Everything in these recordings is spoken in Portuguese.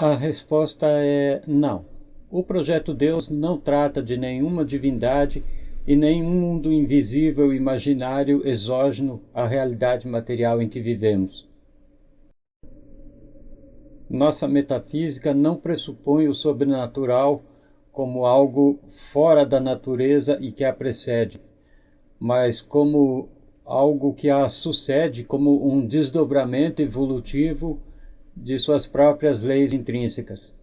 A resposta é não. O projeto Deus não trata de nenhuma divindade e nenhum mundo invisível, imaginário, exógeno à realidade material em que vivemos. Nossa metafísica não pressupõe o sobrenatural como algo fora da natureza e que a precede, mas como algo que a sucede, como um desdobramento evolutivo de suas próprias leis intrínsecas.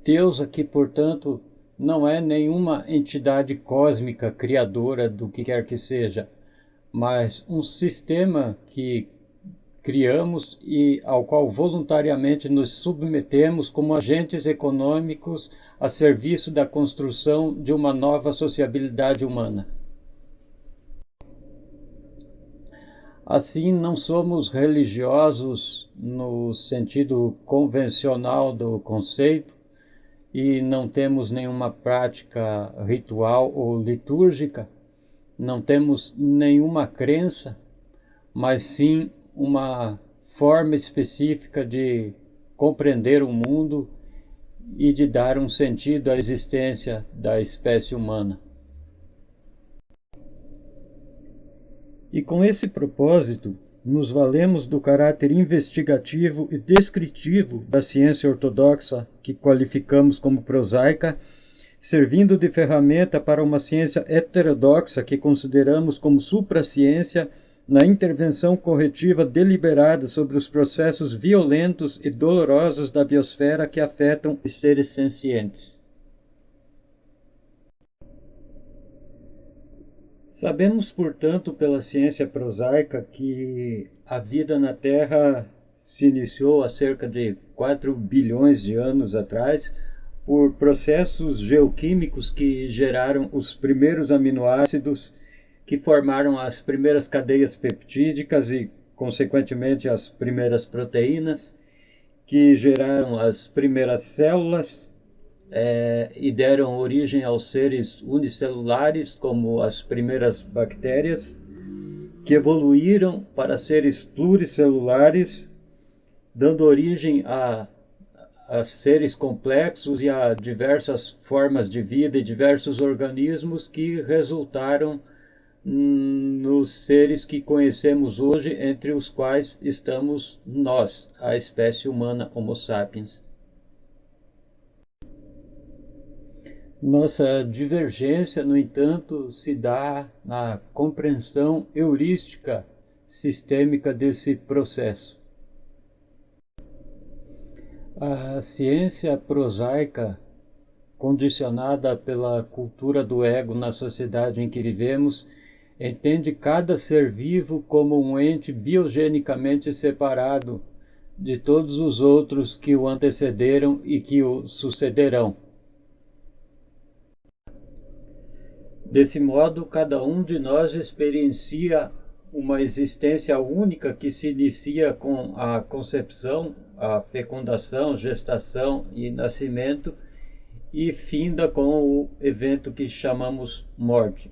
Deus aqui, portanto, não é nenhuma entidade cósmica criadora do que quer que seja, mas um sistema que criamos e ao qual voluntariamente nos submetemos como agentes econômicos a serviço da construção de uma nova sociabilidade humana. Assim, não somos religiosos no sentido convencional do conceito e não temos nenhuma prática ritual ou litúrgica, não temos nenhuma crença, mas sim uma forma específica de compreender o mundo e de dar um sentido à existência da espécie humana. E com esse propósito, nos valemos do caráter investigativo e descritivo da ciência ortodoxa, que qualificamos como prosaica, servindo de ferramenta para uma ciência heterodoxa que consideramos como supraciência na intervenção corretiva deliberada sobre os processos violentos e dolorosos da biosfera que afetam os seres sencientes. Sabemos, portanto, pela ciência prosaica que a vida na Terra se iniciou há cerca de 4 bilhões de anos atrás por processos geoquímicos que geraram os primeiros aminoácidos que formaram as primeiras cadeias peptídicas e, consequentemente, as primeiras proteínas, que geraram as primeiras células e deram origem aos seres unicelulares, como as primeiras bactérias, que evoluíram para seres pluricelulares, dando origem a seres complexos e a diversas formas de vida e diversos organismos que resultaram nos seres que conhecemos hoje, entre os quais estamos nós, a espécie humana Homo sapiens. Nossa divergência, no entanto, se dá na compreensão heurística sistêmica desse processo. A ciência prosaica, condicionada pela cultura do ego na sociedade em que vivemos, entende cada ser vivo como um ente biogenicamente separado de todos os outros que o antecederam e que o sucederão. Desse modo, cada um de nós experiencia uma existência única que se inicia com a concepção, a fecundação, gestação e nascimento e finda com o evento que chamamos morte.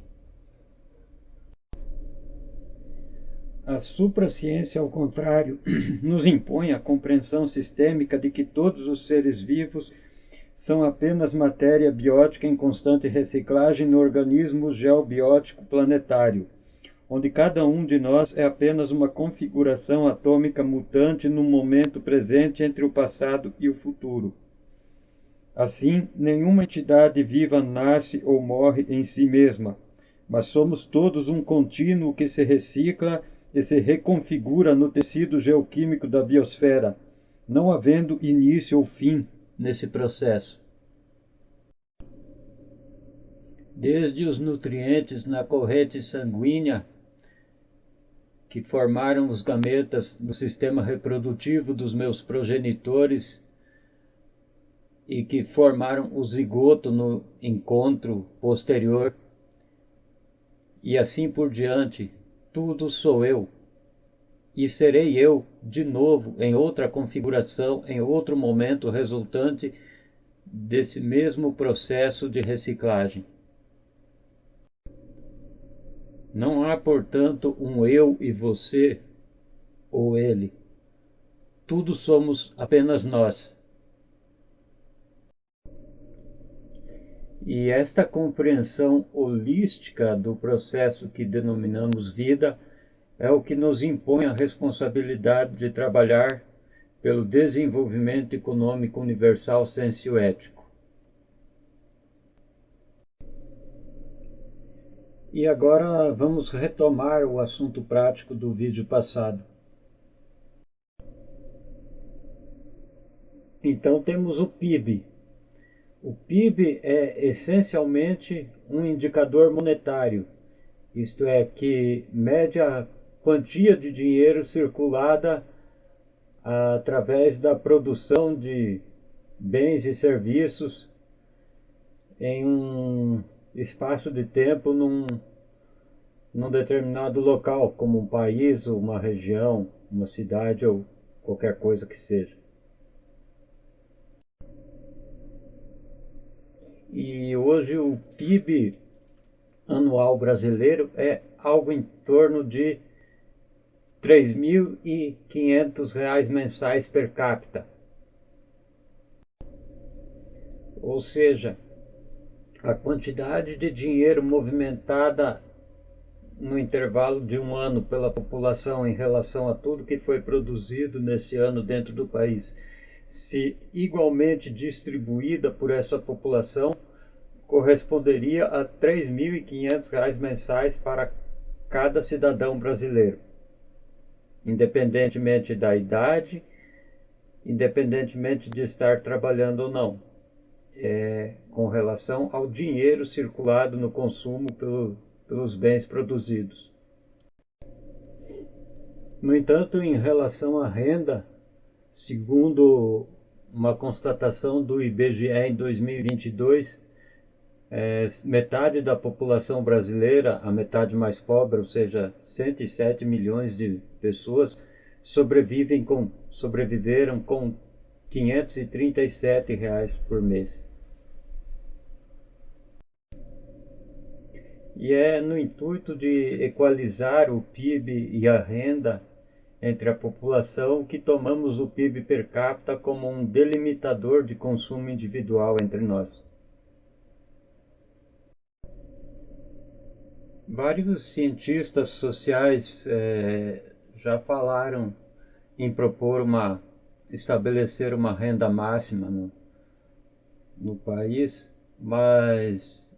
A supraciência, ao contrário, nos impõe a compreensão sistêmica de que todos os seres vivos são apenas matéria biótica em constante reciclagem no organismo geobiótico planetário, onde cada um de nós é apenas uma configuração atômica mutante no momento presente entre o passado e o futuro. Assim, nenhuma entidade viva nasce ou morre em si mesma, mas somos todos um contínuo que se recicla e se reconfigura no tecido geoquímico da biosfera, não havendo início ou fim nesse processo. Desde os nutrientes na corrente sanguínea que formaram os gametas no sistema reprodutivo dos meus progenitores e que formaram o zigoto no encontro posterior, e assim por diante, tudo sou eu. E serei eu, de novo, em outra configuração, em outro momento resultante desse mesmo processo de reciclagem. Não há, portanto, um eu e você, ou ele. tudo somos apenas nós. E esta compreensão holística do processo que denominamos vida é o que nos impõe a responsabilidade de trabalhar pelo desenvolvimento econômico universal socioético. E agora vamos retomar o assunto prático do vídeo passado. Então temos o PIB. O PIB é essencialmente um indicador monetário, isto é, que mede a quantia de dinheiro circulada através da produção de bens e serviços em um espaço de tempo num determinado local, como um país, ou uma região, uma cidade ou qualquer coisa que seja. E hoje o PIB anual brasileiro é algo em torno de R$ 3.500 mensais per capita. Ou seja, a quantidade de dinheiro movimentada no intervalo de um ano pela população em relação a tudo que foi produzido nesse ano dentro do país, se igualmente distribuída por essa população, corresponderia a R$ 3.500 mensais para cada cidadão brasileiro, independentemente da idade, independentemente de estar trabalhando ou não, com relação ao dinheiro circulado no consumo pelos bens produzidos. No entanto, em relação à renda, segundo uma constatação do IBGE em 2022, metade da população brasileira, a metade mais pobre, ou seja, 107 milhões de pessoas, sobreviveram com R$ 537 por mês. E é no intuito de equalizar o PIB e a renda entre a população que tomamos o PIB per capita como um delimitador de consumo individual entre nós. Vários cientistas sociais já falaram em estabelecer uma renda máxima no país, mas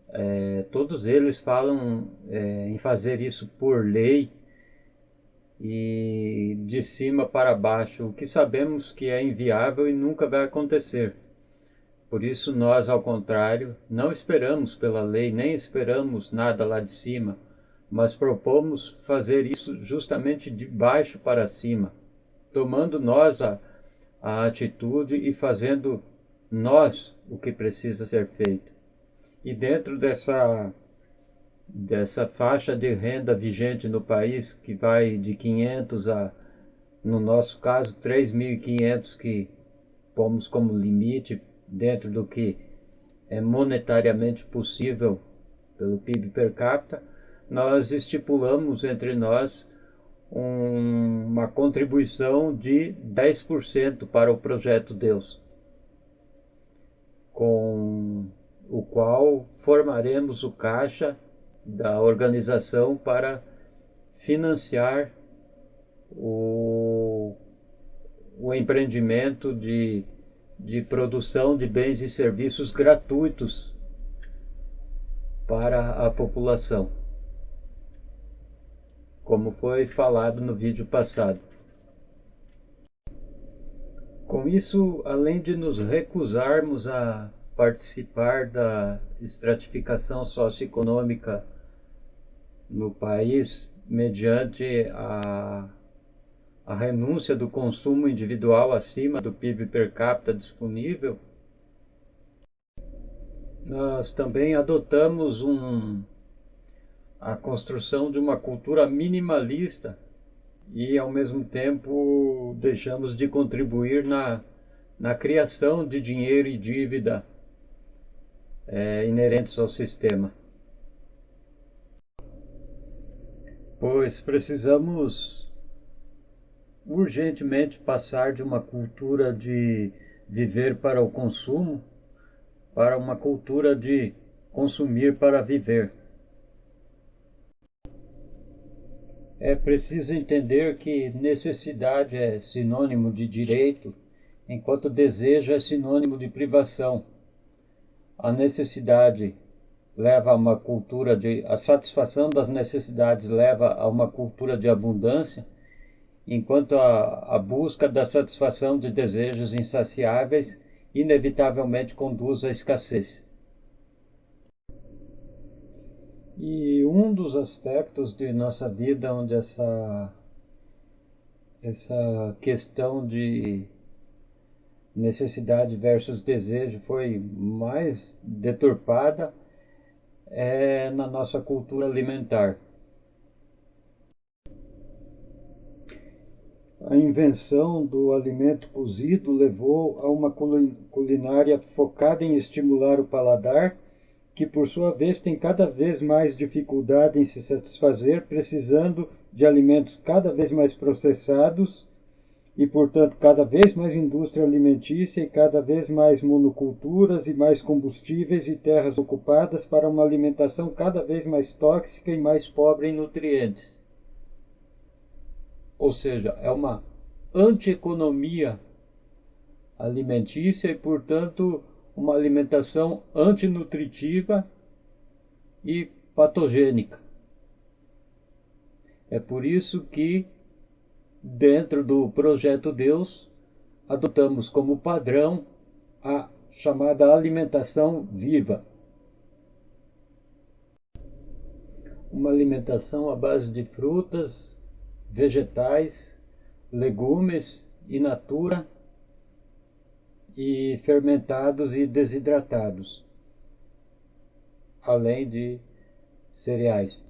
todos eles falam em fazer isso por lei e de cima para baixo, o que sabemos que é inviável e nunca vai acontecer. Por isso nós, ao contrário, não esperamos pela lei, nem esperamos nada lá de cima, mas propomos fazer isso justamente de baixo para cima, tomando nós a atitude e fazendo nós o que precisa ser feito. E dentro dessa faixa de renda vigente no país, que vai de 500 no nosso caso, 3.500 que pomos como limite dentro do que é monetariamente possível pelo PIB per capita, nós estipulamos entre nós uma contribuição de 10% para o Projeto Deus, com o qual formaremos o caixa da organização para financiar o empreendimento de produção de bens e serviços gratuitos para a população, como foi falado no vídeo passado. Com isso, além de nos recusarmos a participar da estratificação socioeconômica no país mediante a renúncia do consumo individual acima do PIB per capita disponível, nós também adotamos a construção de uma cultura minimalista e, ao mesmo tempo, deixamos de contribuir na criação de dinheiro e dívida inerentes ao sistema. Pois precisamos urgentemente passar de uma cultura de viver para o consumo para uma cultura de consumir para viver. É preciso entender que necessidade é sinônimo de direito, enquanto desejo é sinônimo de privação. A necessidade leva a uma cultura de... A satisfação das necessidades leva a uma cultura de abundância, enquanto a busca da satisfação de desejos insaciáveis inevitavelmente conduz à escassez. E um dos aspectos de nossa vida onde essa questão de necessidade versus desejo foi mais deturpada é na nossa cultura alimentar. A invenção do alimento cozido levou a uma culinária focada em estimular o paladar, que por sua vez tem cada vez mais dificuldade em se satisfazer, precisando de alimentos cada vez mais processados e, portanto, cada vez mais indústria alimentícia e cada vez mais monoculturas e mais combustíveis e terras ocupadas para uma alimentação cada vez mais tóxica e mais pobre em nutrientes. Ou seja, é uma antieconomia alimentícia e, portanto, uma alimentação antinutritiva e patogênica. É por isso que, dentro do Projeto Deus, adotamos como padrão a chamada alimentação viva. Uma alimentação à base de frutas, vegetais, legumes in natura e fermentados e desidratados, além de cereais.